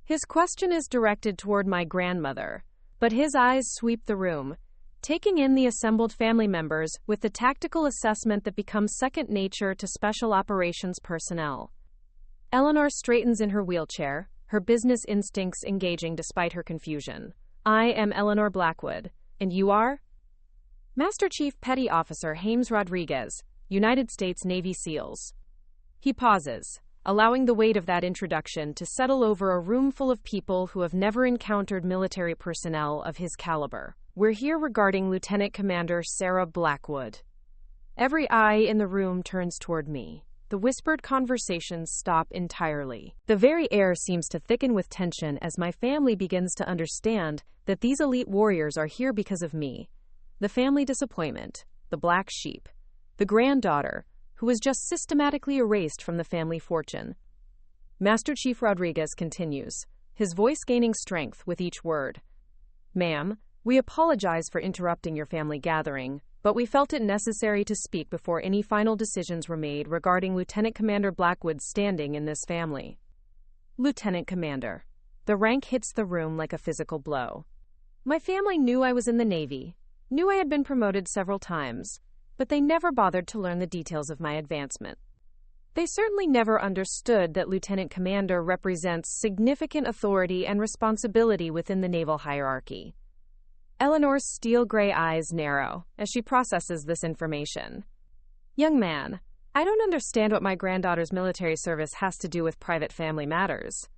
His question is directed toward my grandmother, but his eyes sweep the room, taking in the assembled family members with the tactical assessment that becomes second nature to special operations personnel. Eleanor straightens in her wheelchair, her business instincts engaging despite her confusion. I am Eleanor Blackwood, and you are? Master Chief Petty Officer James Rodriguez, United States Navy SEALs. He pauses, allowing the weight of that introduction to settle over a room full of people who have never encountered military personnel of his caliber. We're here regarding Lieutenant Commander Sarah Blackwood. Every eye in the room turns toward me. The whispered conversations stop entirely. The very air seems to thicken with tension as my family begins to understand that these elite warriors are here because of me. The family disappointment, the black sheep, the granddaughter, who was just systematically erased from the family fortune. Master Chief Rodriguez continues, his voice gaining strength with each word. Ma'am, we apologize for interrupting your family gathering, but we felt it necessary to speak before any final decisions were made regarding Lieutenant Commander Blackwood's standing in this family. Lieutenant Commander. The rank hits the room like a physical blow. My family knew I was in the Navy, knew I had been promoted several times, but they never bothered to learn the details of my advancement. They certainly never understood that Lieutenant Commander represents significant authority and responsibility within the naval hierarchy. Eleanor's steel-gray eyes narrow as she processes this information. Young man, I don't understand what my granddaughter's military service has to do with private family matters.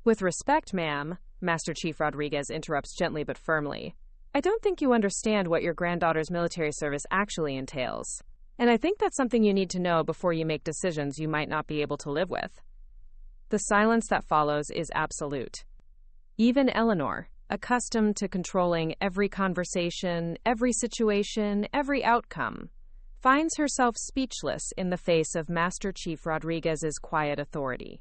With respect, ma'am, Master Chief Rodriguez interrupts gently but firmly. I don't think you understand what your granddaughter's military service actually entails. And I think that's something you need to know before you make decisions you might not be able to live with. The silence that follows is absolute. Even Eleanor, accustomed to controlling every conversation, every situation, every outcome, finds herself speechless in the face of Master Chief Rodriguez's quiet authority.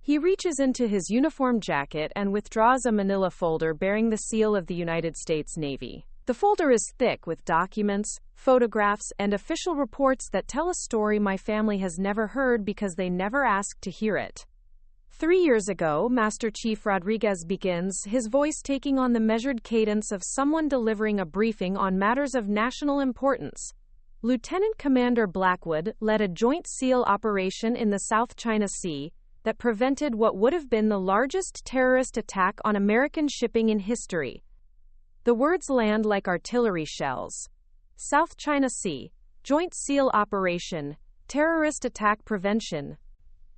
He reaches into his uniform jacket and withdraws a manila folder bearing the seal of the United States Navy. The folder is thick with documents, photographs, and official reports that tell a story my family has never heard because they never asked to hear it. 3 years ago, Master Chief Rodriguez begins, his voice taking on the measured cadence of someone delivering a briefing on matters of national importance. Lieutenant Commander Blackwood led a joint SEAL operation in the South China Sea that prevented what would have been the largest terrorist attack on American shipping in history. The words land like artillery shells. South China Sea, Joint SEAL Operation, Terrorist Attack Prevention.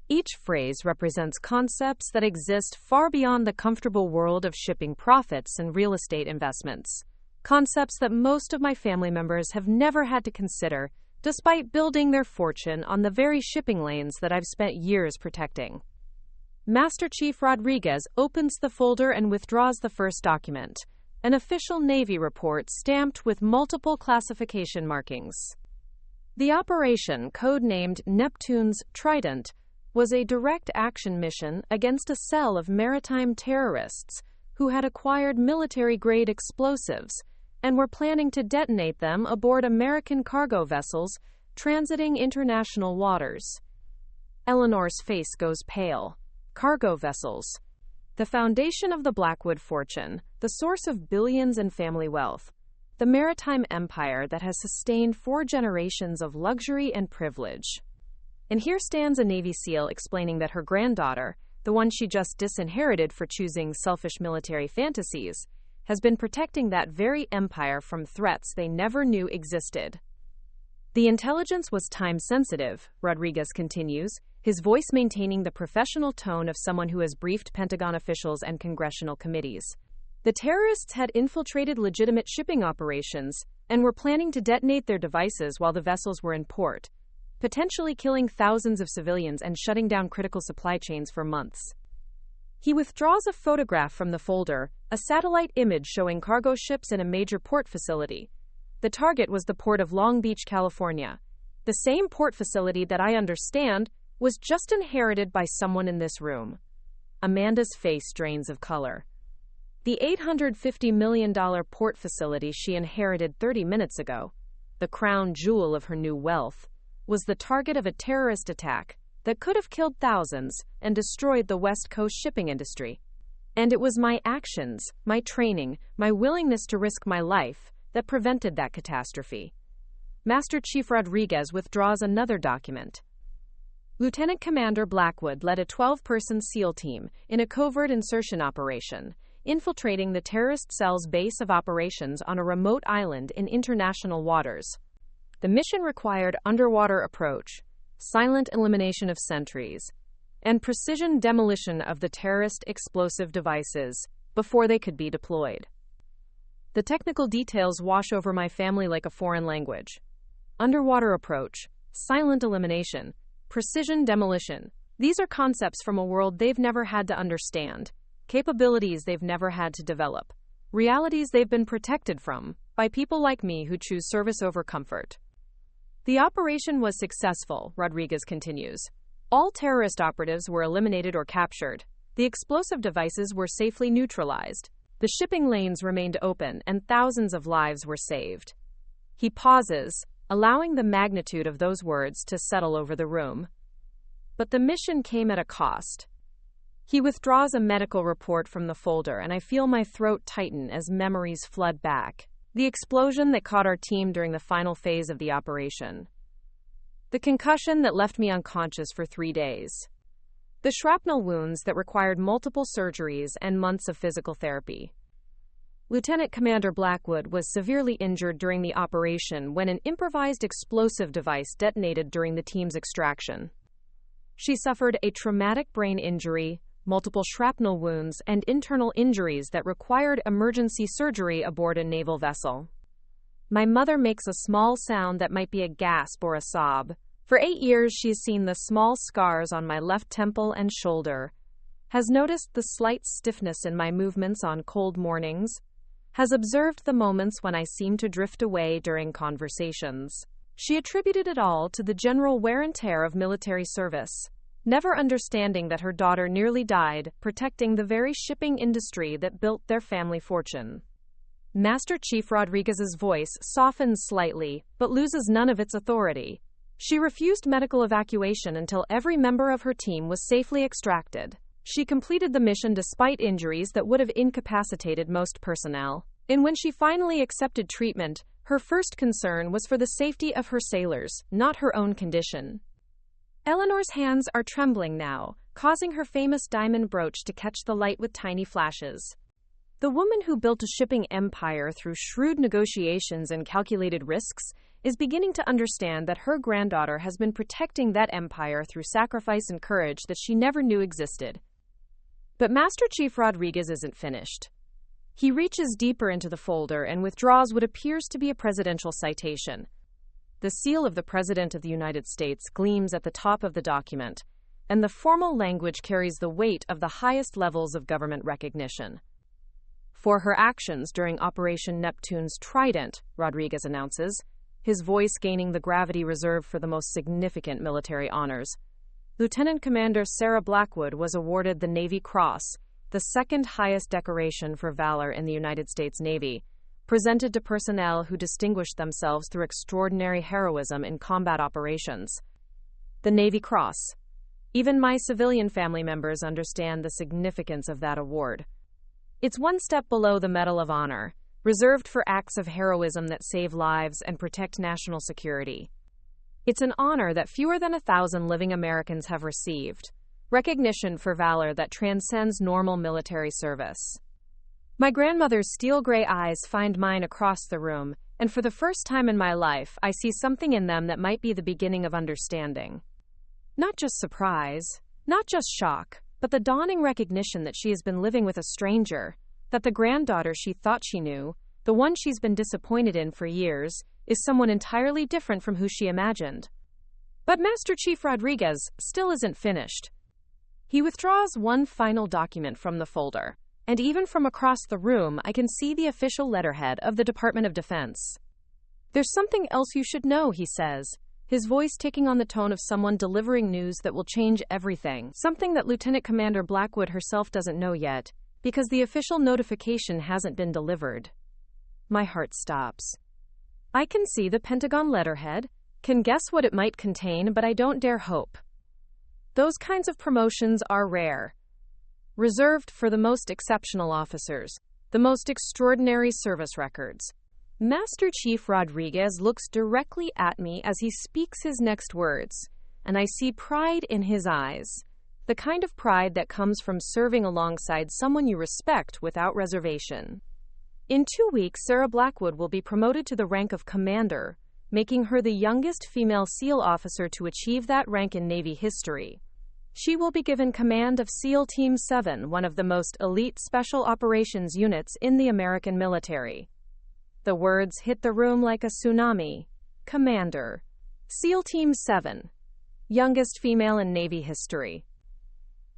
Each phrase represents concepts that exist far beyond the comfortable world of shipping profits and real estate investments. Concepts that most of my family members have never had to consider, despite building their fortune on the very shipping lanes that I've spent years protecting. Master Chief Rodriguez opens the folder and withdraws the first document, an official Navy report stamped with multiple classification markings. The operation, codenamed Neptune's Trident, was a direct action mission against a cell of maritime terrorists who had acquired military-grade explosives and were planning to detonate them aboard American cargo vessels transiting international waters. Eleanor's face goes pale. Cargo vessels. The foundation of the Blackwood fortune, the source of billions in family wealth, the maritime empire that has sustained 4 generations of luxury and privilege. And here stands a Navy SEAL explaining that her granddaughter, the one she just disinherited for choosing selfish military fantasies, has been protecting that very empire from threats they never knew existed. The intelligence was time-sensitive, Rodriguez continues, his voice maintaining the professional tone of someone who has briefed Pentagon officials and congressional committees. The terrorists had infiltrated legitimate shipping operations and were planning to detonate their devices while the vessels were in port, potentially killing thousands of civilians and shutting down critical supply chains for months. He withdraws a photograph from the folder, a satellite image showing cargo ships in a major port facility. The target was the port of Long Beach, California. The same port facility that I understand was just inherited by someone in this room. Amanda's face drains of color. The $850 million port facility she inherited 30 minutes ago, the crown jewel of her new wealth, was the target of a terrorist attack that could have killed thousands and destroyed the West Coast shipping industry. And it was my actions, my training, my willingness to risk my life that prevented that catastrophe. Master Chief Rodriguez withdraws another document. Lieutenant Commander Blackwood led a 12-person SEAL team in a covert insertion operation, infiltrating the terrorist cell's base of operations on a remote island in international waters. The mission required underwater approach, silent elimination of sentries, and precision demolition of the terrorist explosive devices before they could be deployed. The technical details wash over my family like a foreign language. Underwater approach, silent elimination, precision demolition. These are concepts from a world they've never had to understand, capabilities they've never had to develop, realities they've been protected from by people like me who choose service over comfort. The operation was successful, Rodriguez continues. All terrorist operatives were eliminated or captured. The explosive devices were safely neutralized. The shipping lanes remained open and thousands of lives were saved. He pauses, allowing the magnitude of those words to settle over the room. But the mission came at a cost. He withdraws a medical report from the folder, and I feel my throat tighten as memories flood back. The explosion that caught our team during the final phase of the operation. The concussion that left me unconscious for 3 days. The shrapnel wounds that required multiple surgeries and months of physical therapy. Lieutenant Commander Blackwood was severely injured during the operation when an improvised explosive device detonated during the team's extraction. She suffered a traumatic brain injury, multiple shrapnel wounds, and internal injuries that required emergency surgery aboard a naval vessel. My mother makes a small sound that might be a gasp or a sob. For 8 years, she's seen the small scars on my left temple and shoulder, has noticed the slight stiffness in my movements on cold mornings, has observed the moments when I seem to drift away during conversations. She attributed it all to the general wear and tear of military service, never understanding that her daughter nearly died protecting the very shipping industry that built their family fortune. Master Chief Rodriguez's voice softens slightly, but loses none of its authority. She refused medical evacuation until every member of her team was safely extracted. She completed the mission despite injuries that would have incapacitated most personnel. And when she finally accepted treatment, her first concern was for the safety of her sailors, not her own condition. Eleanor's hands are trembling now, causing her famous diamond brooch to catch the light with tiny flashes. The woman who built a shipping empire through shrewd negotiations and calculated risks is beginning to understand that her granddaughter has been protecting that empire through sacrifice and courage that she never knew existed. But Master Chief Rodriguez isn't finished. He reaches deeper into the folder and withdraws what appears to be a presidential citation. The seal of the President of the United States gleams at the top of the document, and the formal language carries the weight of the highest levels of government recognition. For her actions during Operation Neptune's Trident, Rodriguez announces, his voice gaining the gravity reserved for the most significant military honors. Lieutenant Commander Sarah Blackwood was awarded the Navy Cross, the second highest decoration for valor in the United States Navy, presented to personnel who distinguished themselves through extraordinary heroism in combat operations. The Navy Cross. Even my civilian family members understand the significance of that award. It's one step below the Medal of Honor, reserved for acts of heroism that save lives and protect national security. It's an honor that fewer than 1,000 living Americans have received, recognition for valor that transcends normal military service. My grandmother's steel gray eyes find mine across the room, and for the first time in my life, I see something in them that might be the beginning of understanding. Not just surprise, not just shock, but the dawning recognition that she has been living with a stranger, that the granddaughter she thought she knew, the one she's been disappointed in for years, is someone entirely different from who she imagined. But Master Chief Rodriguez still isn't finished. He withdraws one final document from the folder, and even from across the room, I can see the official letterhead of the Department of Defense. "There's something else you should know," he says, his voice taking on the tone of someone delivering news that will change everything, something that Lieutenant Commander Blackwood herself doesn't know yet, because the official notification hasn't been delivered. My heart stops. I can see the Pentagon letterhead, can guess what it might contain, but I don't dare hope. Those kinds of promotions are rare, reserved for the most exceptional officers, the most extraordinary service records. Master Chief Rodriguez looks directly at me as he speaks his next words, and I see pride in his eyes, the kind of pride that comes from serving alongside someone you respect without reservation. In 2 weeks, Sarah Blackwood will be promoted to the rank of commander, making her the youngest female SEAL officer to achieve that rank in Navy history. She will be given command of SEAL Team 7, one of the most elite special operations units in the American military. The words hit the room like a tsunami. Commander. SEAL Team 7. Youngest female in Navy history.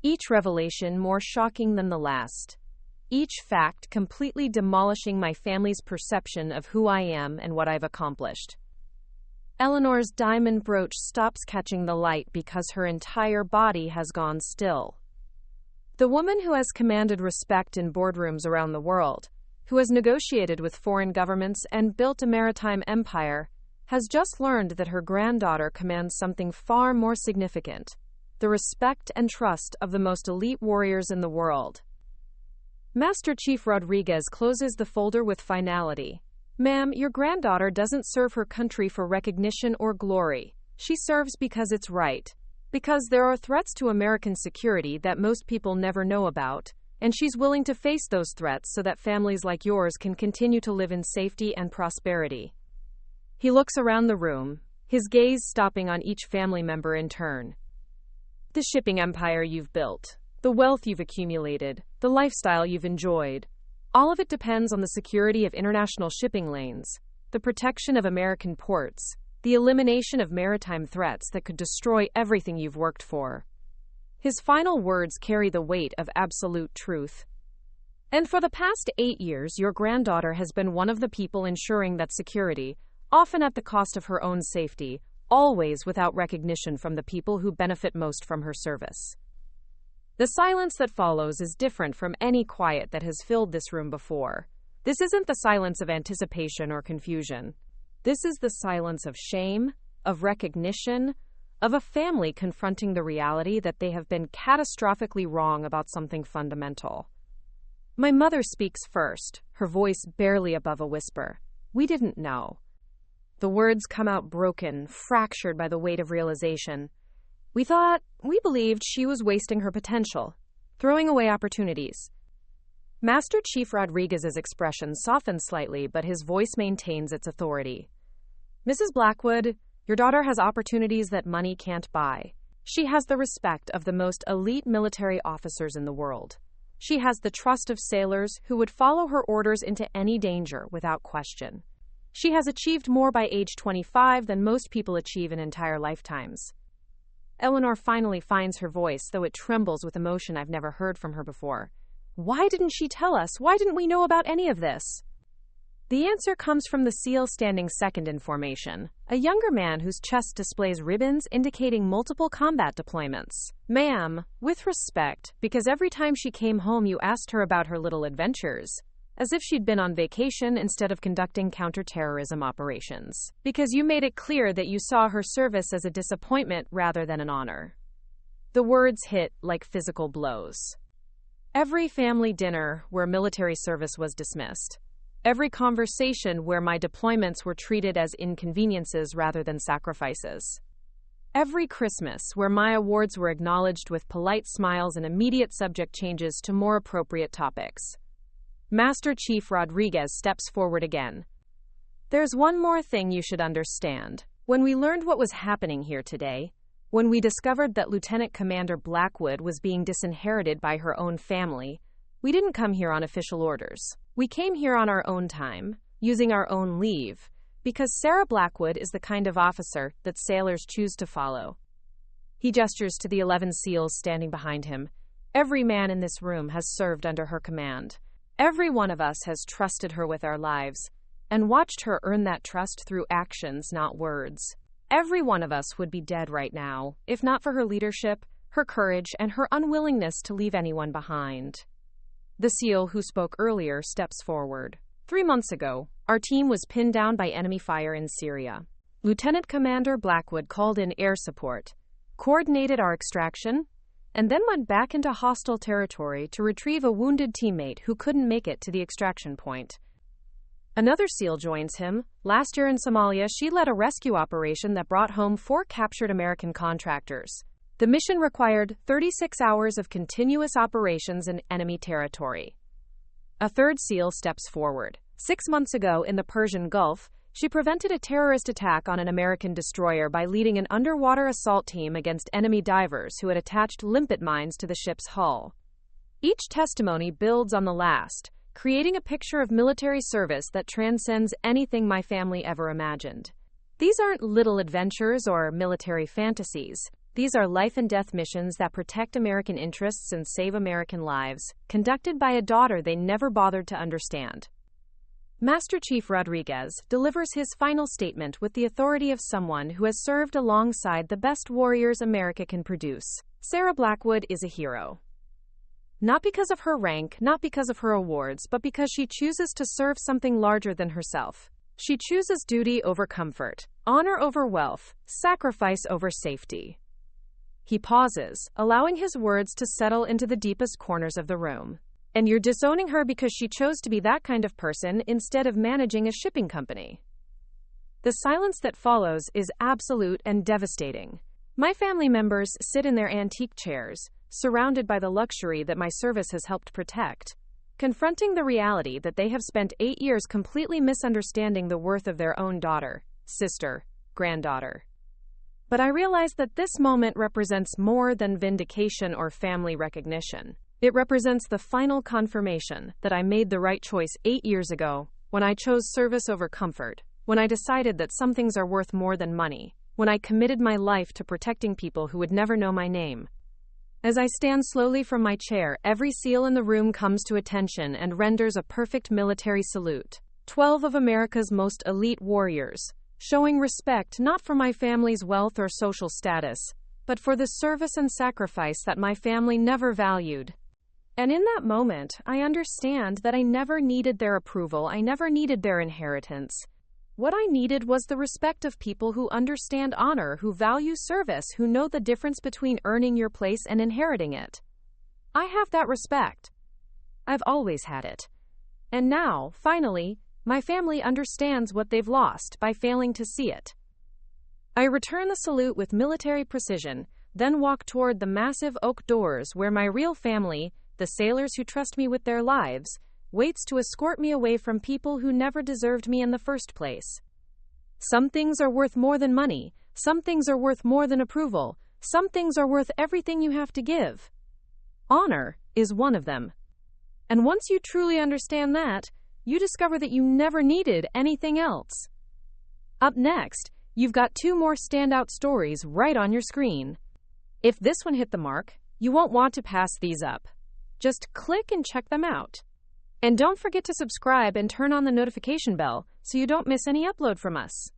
Each revelation more shocking than the last. Each fact completely demolishing my family's perception of who I am and what I've accomplished. Eleanor's diamond brooch stops catching the light because her entire body has gone still. The woman who has commanded respect in boardrooms around the world, who has negotiated with foreign governments and built a maritime empire, has just learned that her granddaughter commands something far more significant: the respect and trust of the most elite warriors in the world. Master Chief Rodriguez closes the folder with finality. "Ma'am, your granddaughter doesn't serve her country for recognition or glory. She serves because it's right. Because there are threats to American security that most people never know about, and she's willing to face those threats so that families like yours can continue to live in safety and prosperity." He looks around the room, his gaze stopping on each family member in turn. "The shipping empire you've built, the wealth you've accumulated, the lifestyle you've enjoyed, all of it depends on the security of international shipping lanes, the protection of American ports, the elimination of maritime threats that could destroy everything you've worked for." His final words carry the weight of absolute truth. "And for the past 8 years, your granddaughter has been one of the people ensuring that security, often at the cost of her own safety, always without recognition from the people who benefit most from her service." The silence that follows is different from any quiet that has filled this room before. This isn't the silence of anticipation or confusion. This is the silence of shame, of recognition, of a family confronting the reality that they have been catastrophically wrong about something fundamental. My mother speaks first, her voice barely above a whisper. "We didn't know." The words come out broken, fractured by the weight of realization. We believed she was wasting her potential, throwing away opportunities." Master Chief Rodriguez's expression softens slightly, but his voice maintains its authority. "Mrs. Blackwood, your daughter has opportunities that money can't buy. She has the respect of the most elite military officers in the world. She has the trust of sailors who would follow her orders into any danger without question. She has achieved more by age 25 than most people achieve in entire lifetimes." Eleanor finally finds her voice, though it trembles with emotion I've never heard from her before. "Why didn't she tell us? Why didn't we know about any of this?" The answer comes from the SEAL standing second in formation, a younger man whose chest displays ribbons indicating multiple combat deployments. "Ma'am, with respect, because every time she came home you asked her about her little adventures, as if she'd been on vacation instead of conducting counterterrorism operations. Because you made it clear that you saw her service as a disappointment rather than an honor." The words hit like physical blows. Every family dinner where military service was dismissed. Every conversation where my deployments were treated as inconveniences rather than sacrifices. Every Christmas where my awards were acknowledged with polite smiles and immediate subject changes to more appropriate topics. Master Chief Rodriguez steps forward again. There's one more thing you should understand. When we learned what was happening here today, when we discovered that Lieutenant Commander Blackwood was being disinherited by her own family, we didn't come here on official orders. We came here on our own time, using our own leave, because Sarah Blackwood is the kind of officer that sailors choose to follow. He gestures to the 11 SEALs standing behind him. Every man in this room has served under her command. Every one of us has trusted her with our lives, and watched her earn that trust through actions, not words. Every one of us would be dead right now, if not for her leadership, her courage, and her unwillingness to leave anyone behind. The SEAL who spoke earlier steps forward. 3 months ago, our team was pinned down by enemy fire in Syria. Lieutenant Commander Blackwood called in air support, coordinated our extraction, and then went back into hostile territory to retrieve a wounded teammate who couldn't make it to the extraction point. Another SEAL joins him. Last year in Somalia, she led a rescue operation that brought home 4 captured American contractors. The mission required 36 hours of continuous operations in enemy territory. A third SEAL steps forward. 6 months ago in the Persian Gulf, she prevented a terrorist attack on an American destroyer by leading an underwater assault team against enemy divers who had attached limpet mines to the ship's hull. Each testimony builds on the last, creating a picture of military service that transcends anything my family ever imagined. These aren't little adventures or military fantasies. These are life-and-death missions that protect American interests and save American lives, conducted by a daughter they never bothered to understand. Master Chief Rodriguez delivers his final statement with the authority of someone who has served alongside the best warriors America can produce. Sarah Blackwood is a hero. Not because of her rank, not because of her awards, but because she chooses to serve something larger than herself. She chooses duty over comfort, honor over wealth, sacrifice over safety. He pauses, allowing his words to settle into the deepest corners of the room. And you're disowning her because she chose to be that kind of person instead of managing a shipping company. The silence that follows is absolute and devastating. My family members sit in their antique chairs, surrounded by the luxury that my service has helped protect, confronting the reality that they have spent 8 years completely misunderstanding the worth of their own daughter, sister, granddaughter. But I realize that this moment represents more than vindication or family recognition. It represents the final confirmation that I made the right choice 8 years ago, when I chose service over comfort, when I decided that some things are worth more than money, when I committed my life to protecting people who would never know my name. As I stand slowly from my chair, every SEAL in the room comes to attention and renders a perfect military salute. 12 of America's most elite warriors, showing respect not for my family's wealth or social status, but for the service and sacrifice that my family never valued. And in that moment, I understand that I never needed their approval, I never needed their inheritance. What I needed was the respect of people who understand honor, who value service, who know the difference between earning your place and inheriting it. I have that respect. I've always had it. And now, finally, my family understands what they've lost by failing to see it. I return the salute with military precision, then walk toward the massive oak doors where my real family, the sailors who trust me with their lives, waits to escort me away from people who never deserved me in the first place. Some things are worth more than money. Some things are worth more than approval. Some things are worth everything you have to give. Honor is one of them. And once you truly understand that, you discover that you never needed anything else. Up next, you've got 2 more standout stories right on your screen. If this one hit the mark, you won't want to pass these up. Just click and check them out. And don't forget to subscribe and turn on the notification bell so you don't miss any upload from us.